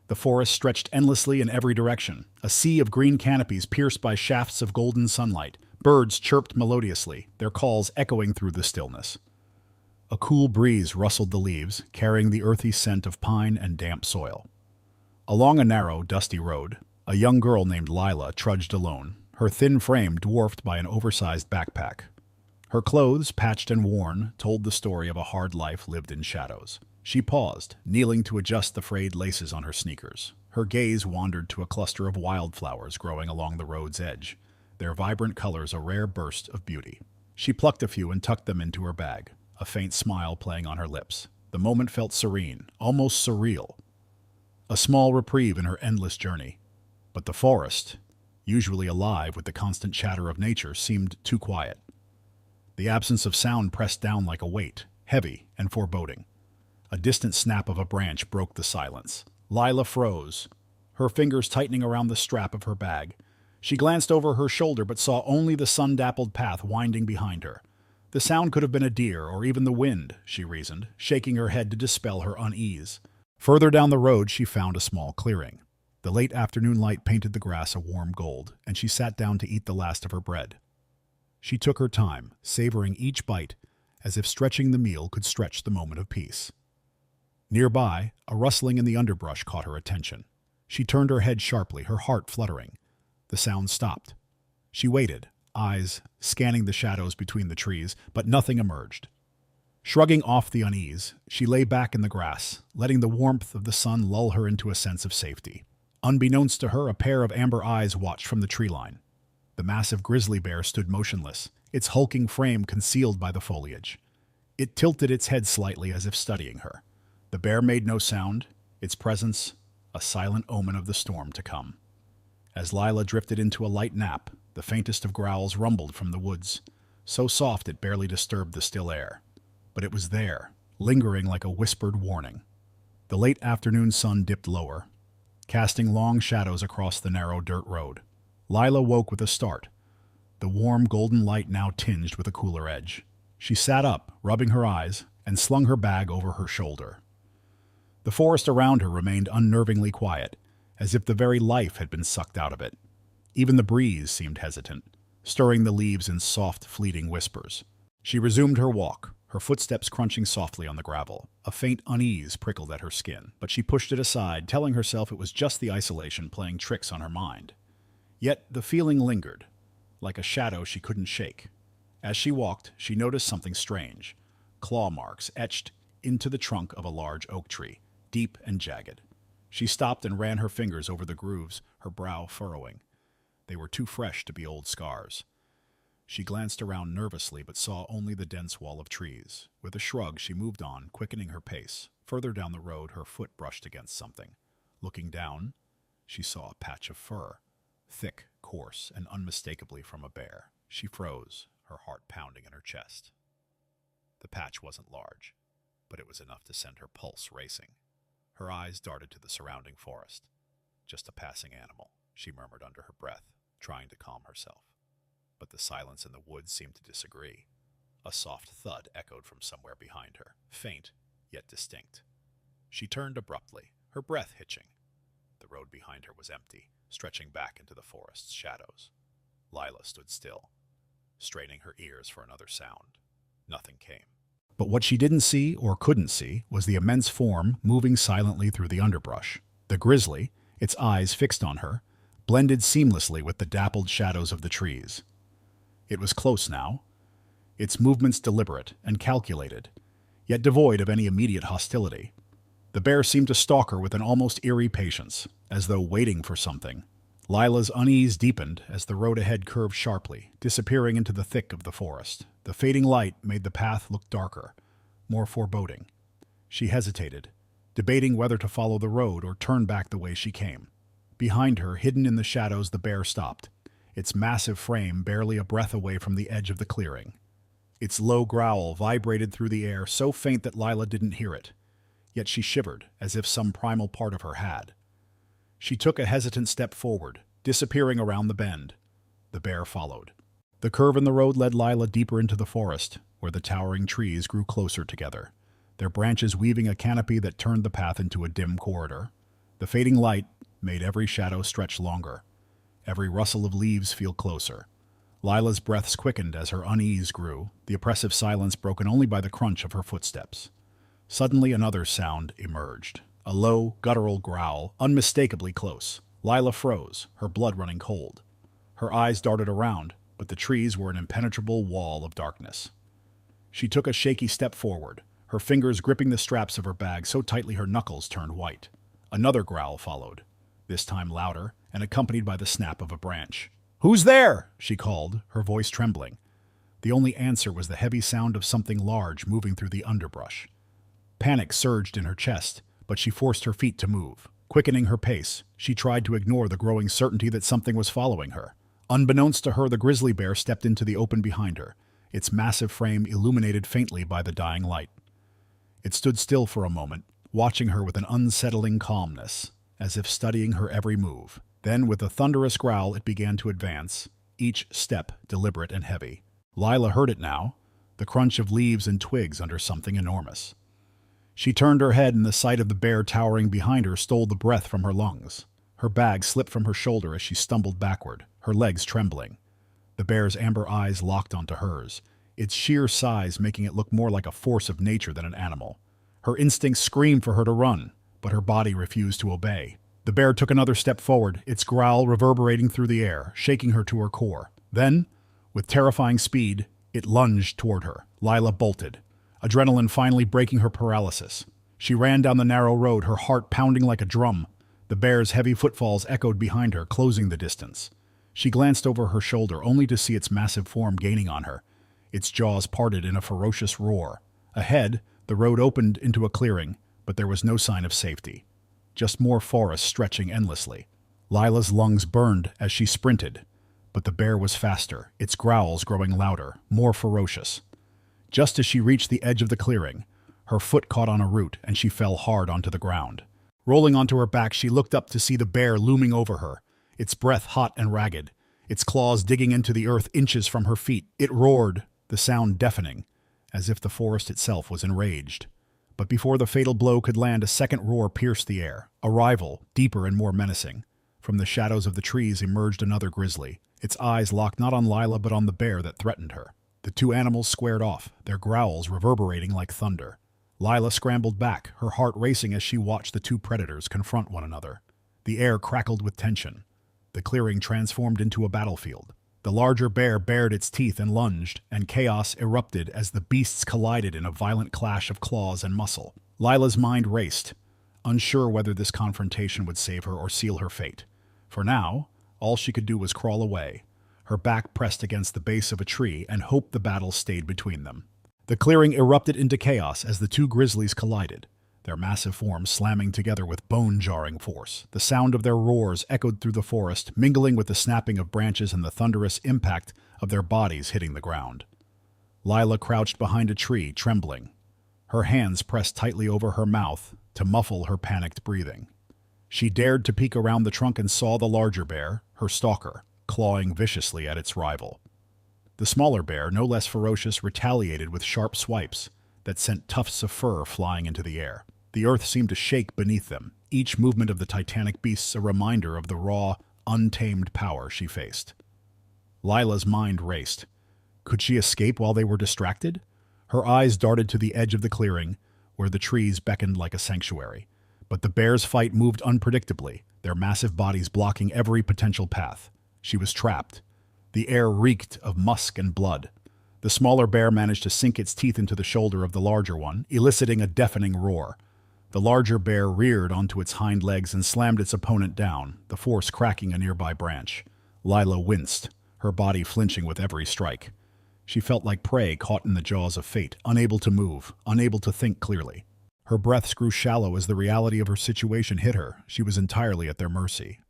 The forest stretched endlessly in every direction, a sea of green canopies pierced by shafts of golden sunlight. Birds chirped melodiously, their calls echoing through the stillness. A cool breeze rustled the leaves, carrying the earthy scent of pine and damp soil. Along a narrow, dusty road, a young girl named Lila trudged alone, her thin frame dwarfed by an oversized backpack. Her clothes, patched and worn, told the story of a hard life lived in shadows. She paused, kneeling to adjust the frayed laces on her sneakers. Her gaze wandered to a cluster of wildflowers growing along the road's edge, their vibrant colors a rare burst of beauty. She plucked a few and tucked them into her bag, a faint smile playing on her lips. The moment felt serene, almost surreal. A small reprieve in her endless journey. But the forest, usually alive with the constant chatter of nature, seemed too quiet. The absence of sound pressed down like a weight, heavy and foreboding. A distant snap of a branch broke the silence. Lila froze, her fingers tightening around the strap of her bag. She glanced over her shoulder but saw only the sun-dappled path winding behind her. The sound could have been a deer or even the wind, she reasoned, shaking her head to dispel her unease. Further down the road, she found a small clearing. The late afternoon light painted the grass a warm gold, and she sat down to eat the last of her bread. She took her time, savoring each bite, as if stretching the meal could stretch the moment of peace. Nearby, a rustling in the underbrush caught her attention. She turned her head sharply, her heart fluttering. The sound stopped. She waited, eyes scanning the shadows between the trees, but nothing emerged. Shrugging off the unease, she lay back in the grass, letting the warmth of the sun lull her into a sense of safety. Unbeknownst to her, a pair of amber eyes watched from the tree line. The massive grizzly bear stood motionless, its hulking frame concealed by the foliage. It tilted its head slightly as if studying her. The bear made no sound, its presence a silent omen of the storm to come. As Lila drifted into a light nap, the faintest of growls rumbled from the woods, so soft it barely disturbed the still air. But it was there, lingering like a whispered warning. The late afternoon sun dipped lower, casting long shadows across the narrow dirt road. Lila woke with a start, the warm golden light now tinged with a cooler edge. She sat up, rubbing her eyes, and slung her bag over her shoulder. The forest around her remained unnervingly quiet, as if the very life had been sucked out of it. Even the breeze seemed hesitant, stirring the leaves in soft, fleeting whispers. She resumed her walk, her footsteps crunching softly on the gravel. A faint unease prickled at her skin, but she pushed it aside, telling herself it was just the isolation playing tricks on her mind. Yet the feeling lingered, like a shadow she couldn't shake. As she walked, she noticed something strange. Claw marks etched into the trunk of a large oak tree, deep and jagged. She stopped and ran her fingers over the grooves, her brow furrowing. They were too fresh to be old scars. She glanced around nervously but saw only the dense wall of trees. With a shrug, she moved on, quickening her pace. Further down the road, her foot brushed against something. Looking down, she saw a patch of fur, thick, coarse, and unmistakably from a bear. She froze, her heart pounding in her chest. The patch wasn't large, but it was enough to send her pulse racing. Her eyes darted to the surrounding forest. Just a passing animal, she murmured under her breath, trying to calm herself. But the silence in the woods seemed to disagree. A soft thud echoed from somewhere behind her, faint yet distinct. She turned abruptly, her breath hitching. The road behind her was empty, stretching back into the forest's shadows. Lila stood still, straining her ears for another sound. Nothing came. But what she didn't see, or couldn't see, was the immense form moving silently through the underbrush. The grizzly, its eyes fixed on her, blended seamlessly with the dappled shadows of the trees. It was close now, its movements deliberate and calculated, yet devoid of any immediate hostility. The bear seemed to stalk her with an almost eerie patience, as though waiting for something. Lila's unease deepened as the road ahead curved sharply, disappearing into the thick of the forest. The fading light made the path look darker, more foreboding. She hesitated, debating whether to follow the road or turn back the way she came. Behind her, hidden in the shadows, the bear stopped, its massive frame barely a breath away from the edge of the clearing. Its low growl vibrated through the air, so faint that Lila didn't hear it. Yet she shivered, as if some primal part of her had. She took a hesitant step forward, disappearing around the bend. The bear followed. The curve in the road led Lila deeper into the forest, where the towering trees grew closer together, their branches weaving a canopy that turned the path into a dim corridor. The fading light made every shadow stretch longer, every rustle of leaves feel closer. Lila's breaths quickened as her unease grew, the oppressive silence broken only by the crunch of her footsteps. Suddenly another sound emerged, a low, guttural growl, unmistakably close. Lila froze, her blood running cold. Her eyes darted around, but the trees were an impenetrable wall of darkness. She took a shaky step forward, her fingers gripping the straps of her bag so tightly her knuckles turned white. Another growl followed, this time louder and accompanied by the snap of a branch. "Who's there?" she called, her voice trembling. The only answer was the heavy sound of something large moving through the underbrush. Panic surged in her chest, but she forced her feet to move. Quickening her pace, she tried to ignore the growing certainty that something was following her. Unbeknownst to her, the grizzly bear stepped into the open behind her, its massive frame illuminated faintly by the dying light. It stood still for a moment, watching her with an unsettling calmness, as if studying her every move. Then, with a thunderous growl, it began to advance, each step deliberate and heavy. Lila heard it now, the crunch of leaves and twigs under something enormous. She turned her head, and the sight of the bear towering behind her stole the breath from her lungs. Her bag slipped from her shoulder as she stumbled backward, her legs trembling. The bear's amber eyes locked onto hers, its sheer size making it look more like a force of nature than an animal. Her instincts screamed for her to run, but her body refused to obey. The bear took another step forward, its growl reverberating through the air, shaking her to her core. Then, with terrifying speed, it lunged toward her. Lila bolted, adrenaline finally breaking her paralysis. She ran down the narrow road, her heart pounding like a drum. The bear's heavy footfalls echoed behind her, closing the distance. She glanced over her shoulder, only to see its massive form gaining on her. Its jaws parted in a ferocious roar. Ahead, the road opened into a clearing, but there was no sign of safety. Just more forest stretching endlessly. Lila's lungs burned as she sprinted, but the bear was faster, its growls growing louder, more ferocious. Just as she reached the edge of the clearing, her foot caught on a root and she fell hard onto the ground. Rolling onto her back, she looked up to see the bear looming over her, its breath hot and ragged, its claws digging into the earth inches from her feet. It roared, the sound deafening, as if the forest itself was enraged. But before the fatal blow could land, a second roar pierced the air, a rival, deeper and more menacing. From the shadows of the trees emerged another grizzly, its eyes locked not on Lila but on the bear that threatened her. The two animals squared off, their growls reverberating like thunder. Lila scrambled back, her heart racing as she watched the two predators confront one another. The air crackled with tension. The clearing transformed into a battlefield. The larger bear bared its teeth and lunged, and chaos erupted as the beasts collided in a violent clash of claws and muscle. Lila's mind raced, unsure whether this confrontation would save her or seal her fate. For now, all she could do was crawl away, her back pressed against the base of a tree, and hope the battle stayed between them. The clearing erupted into chaos as the two grizzlies collided, their massive forms slamming together with bone-jarring force. The sound of their roars echoed through the forest, mingling with the snapping of branches and the thunderous impact of their bodies hitting the ground. Lila crouched behind a tree, trembling, her hands pressed tightly over her mouth to muffle her panicked breathing. She dared to peek around the trunk and saw the larger bear, her stalker, clawing viciously at its rival. The smaller bear, no less ferocious, retaliated with sharp swipes that sent tufts of fur flying into the air. The earth seemed to shake beneath them, each movement of the titanic beasts a reminder of the raw, untamed power she faced. Lila's mind raced. Could she escape while they were distracted? Her eyes darted to the edge of the clearing, where the trees beckoned like a sanctuary. But the bears' fight moved unpredictably, their massive bodies blocking every potential path. She was trapped. The air reeked of musk and blood. The smaller bear managed to sink its teeth into the shoulder of the larger one, eliciting a deafening roar. The larger bear reared onto its hind legs and slammed its opponent down, the force cracking a nearby branch. Lila winced, her body flinching with every strike. She felt like prey caught in the jaws of fate, unable to move, unable to think clearly. Her breaths grew shallow as the reality of her situation hit her. She was entirely at their mercy.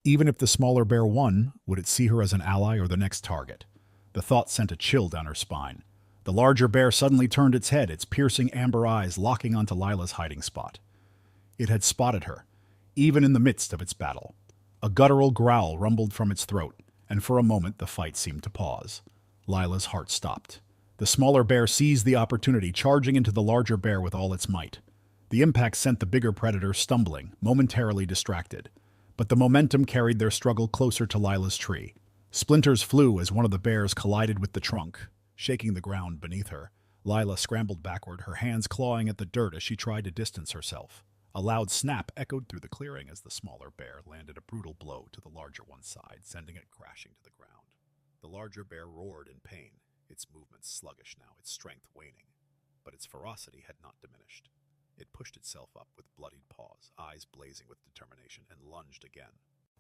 Even if the smaller bear won, would it see her as an ally or the next target? The thought sent a chill down her spine. The larger bear suddenly turned its head, its piercing amber eyes locking onto Lila's hiding spot. It had spotted her, even in the midst of its battle. A guttural growl rumbled from its throat, and for a moment the fight seemed to pause. Lila's heart stopped. The smaller bear seized the opportunity, charging into the larger bear with all its might. The impact sent the bigger predator stumbling, momentarily distracted. But the momentum carried their struggle closer to Lila's tree. Splinters flew as one of the bears collided with the trunk, shaking the ground beneath her. Lila scrambled backward, her hands clawing at the dirt as she tried to distance herself. A loud snap echoed through the clearing as the smaller bear landed a brutal blow to the larger one's side, sending it crashing to the ground. The larger bear roared in pain, its movements sluggish now, its strength waning. But its ferocity had not diminished. It pushed itself up with bloodied paws, eyes blazing with determination, and lunged again.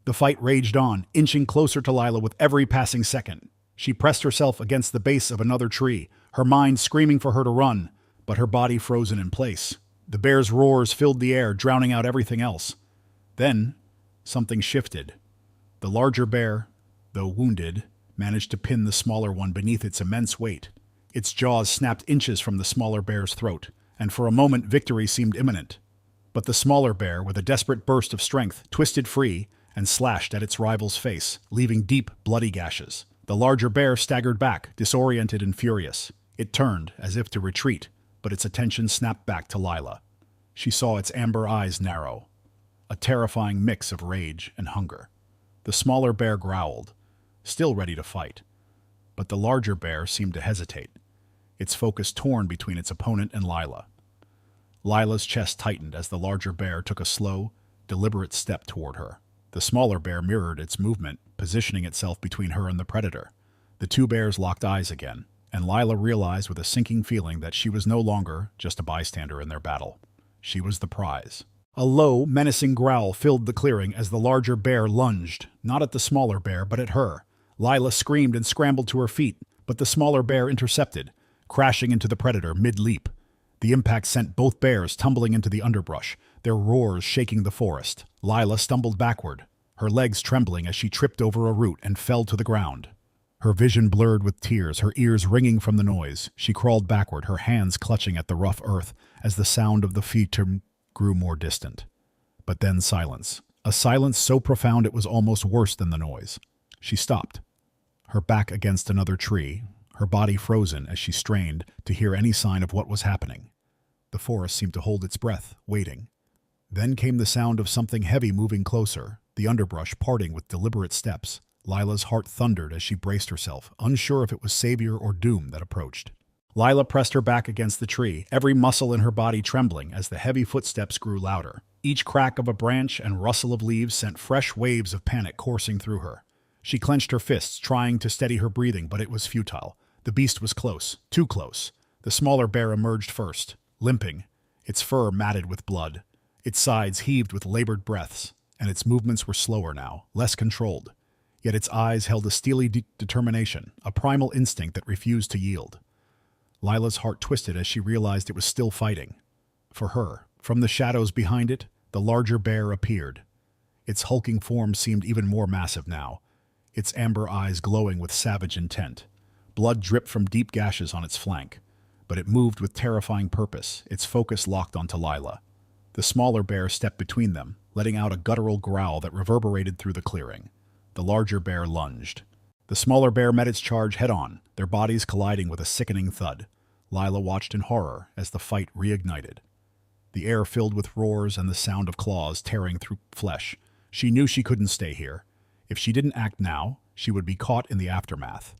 The fight raged on, inching closer to Lila with every passing second. She pressed herself against the base of another tree, her mind screaming for her to run, but her body frozen in place. The bear's roars filled the air, drowning out everything else. Then, something shifted. The larger bear, though wounded, managed to pin the smaller one beneath its immense weight. Its jaws snapped inches from the smaller bear's throat, and for a moment victory seemed imminent. But the smaller bear, with a desperate burst of strength, twisted free and slashed at its rival's face, leaving deep, bloody gashes. The larger bear staggered back, disoriented and furious. It turned, as if to retreat, but its attention snapped back to Lila. She saw its amber eyes narrow, a terrifying mix of rage and hunger. The smaller bear growled, still ready to fight. But the larger bear seemed to hesitate, its focus torn between its opponent and Lila. Lila's chest tightened as the larger bear took a slow, deliberate step toward her. The smaller bear mirrored its movement, positioning itself between her and the predator. The two bears locked eyes again, and Lila realized with a sinking feeling that she was no longer just a bystander in their battle. She was the prize. A low, menacing growl filled the clearing as the larger bear lunged, not at the smaller bear, but at her. Lila screamed and scrambled to her feet, but the smaller bear intercepted, crashing into the predator mid-leap. The impact sent both bears tumbling into the underbrush, their roars shaking the forest. Lila stumbled backward, her legs trembling as she tripped over a root and fell to the ground. Her vision blurred with tears, her ears ringing from the noise. She crawled backward, her hands clutching at the rough earth as the sound of the feet grew more distant. But then silence. A silence so profound it was almost worse than the noise. She stopped, her back against another tree, her body frozen as she strained to hear any sign of what was happening. The forest seemed to hold its breath, waiting. Then came the sound of something heavy moving closer, the underbrush parting with deliberate steps. Lila's heart thundered as she braced herself, unsure if it was savior or doom that approached. Lila pressed her back against the tree, every muscle in her body trembling as the heavy footsteps grew louder. Each crack of a branch and rustle of leaves sent fresh waves of panic coursing through her. She clenched her fists, trying to steady her breathing, but it was futile. The beast was close, too close. The smaller bear emerged first, limping, its fur matted with blood. Its sides heaved with labored breaths, and its movements were slower now, less controlled. Yet its eyes held a steely determination, a primal instinct that refused to yield. Lila's heart twisted as she realized it was still fighting. For her, from the shadows behind it, the larger bear appeared. Its hulking form seemed even more massive now, its amber eyes glowing with savage intent. Blood dripped from deep gashes on its flank, but it moved with terrifying purpose, its focus locked onto Lila. The smaller bear stepped between them, letting out a guttural growl that reverberated through the clearing. The larger bear lunged. The smaller bear met its charge head-on, their bodies colliding with a sickening thud. Lila watched in horror as the fight reignited. The air filled with roars and the sound of claws tearing through flesh. She knew she couldn't stay here. If she didn't act now, she would be caught in the aftermath.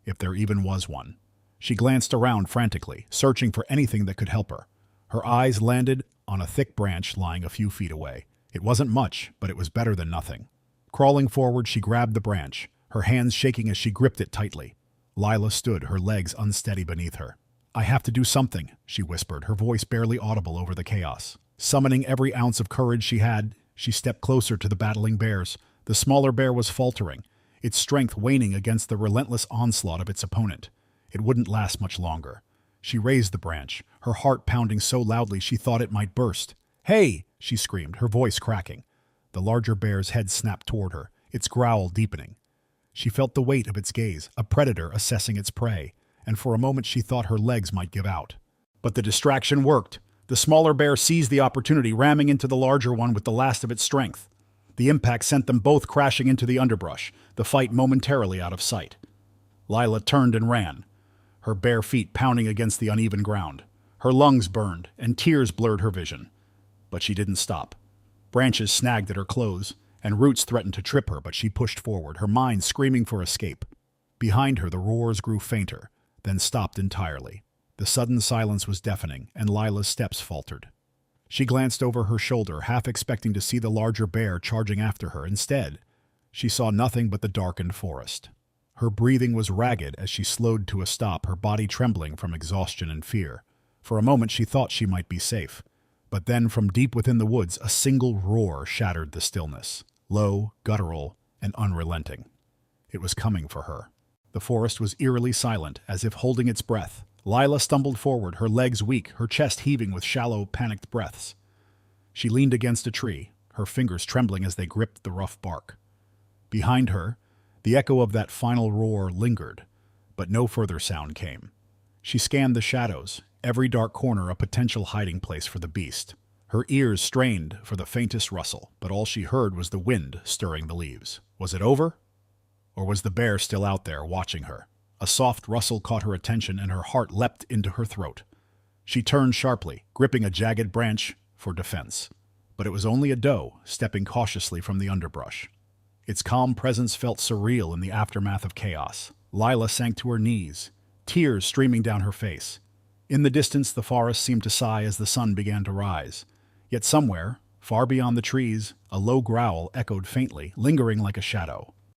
If there even was one. She glanced around frantically, searching for anything that could help her. Her eyes landed on a thick branch lying a few feet away. It wasn't much, but it was better than nothing. Crawling forward, she grabbed the branch, her hands shaking as she gripped it tightly. Lila stood, her legs unsteady beneath her. "I have to do something," she whispered, her voice barely audible over the chaos. Summoning every ounce of courage she had, she stepped closer to the battling bears. The smaller bear was faltering, its strength waning against the relentless onslaught of its opponent. It wouldn't last much longer. She raised the branch, her heart pounding so loudly she thought it might burst. "Hey!" she screamed, her voice cracking. The larger bear's head snapped toward her, its growl deepening. She felt the weight of its gaze, a predator assessing its prey, and for a moment she thought her legs might give out. But the distraction worked. The smaller bear seized the opportunity, ramming into the larger one with the last of its strength. The impact sent them both crashing into the underbrush, the fight momentarily out of sight. Lila turned and ran, her bare feet pounding against the uneven ground. Her lungs burned, and tears blurred her vision. But she didn't stop. Branches snagged at her clothes, and roots threatened to trip her, but she pushed forward, her mind screaming for escape. Behind her, the roars grew fainter, then stopped entirely. The sudden silence was deafening, and Lila's steps faltered. She glanced over her shoulder, half expecting to see the larger bear charging after her. Instead, she saw nothing but the darkened forest. Her breathing was ragged as she slowed to a stop, her body trembling from exhaustion and fear. For a moment she thought she might be safe. But then, from deep within the woods, a single roar shattered the stillness. Low, guttural, and unrelenting. It was coming for her. The forest was eerily silent, as if holding its breath. Lila stumbled forward, her legs weak, her chest heaving with shallow, panicked breaths. She leaned against a tree, her fingers trembling as they gripped the rough bark. Behind her, the echo of that final roar lingered, but no further sound came. She scanned the shadows, every dark corner a potential hiding place for the beast. Her ears strained for the faintest rustle, but all she heard was the wind stirring the leaves. Was it over? Or was the bear still out there, watching her? A soft rustle caught her attention, and her heart leapt into her throat. She turned sharply, gripping a jagged branch for defense. But it was only a doe, stepping cautiously from the underbrush. Its calm presence felt surreal in the aftermath of chaos. Lila sank to her knees, tears streaming down her face. In the distance, the forest seemed to sigh as the sun began to rise. Yet somewhere, far beyond the trees, a low growl echoed faintly, lingering like a shadow.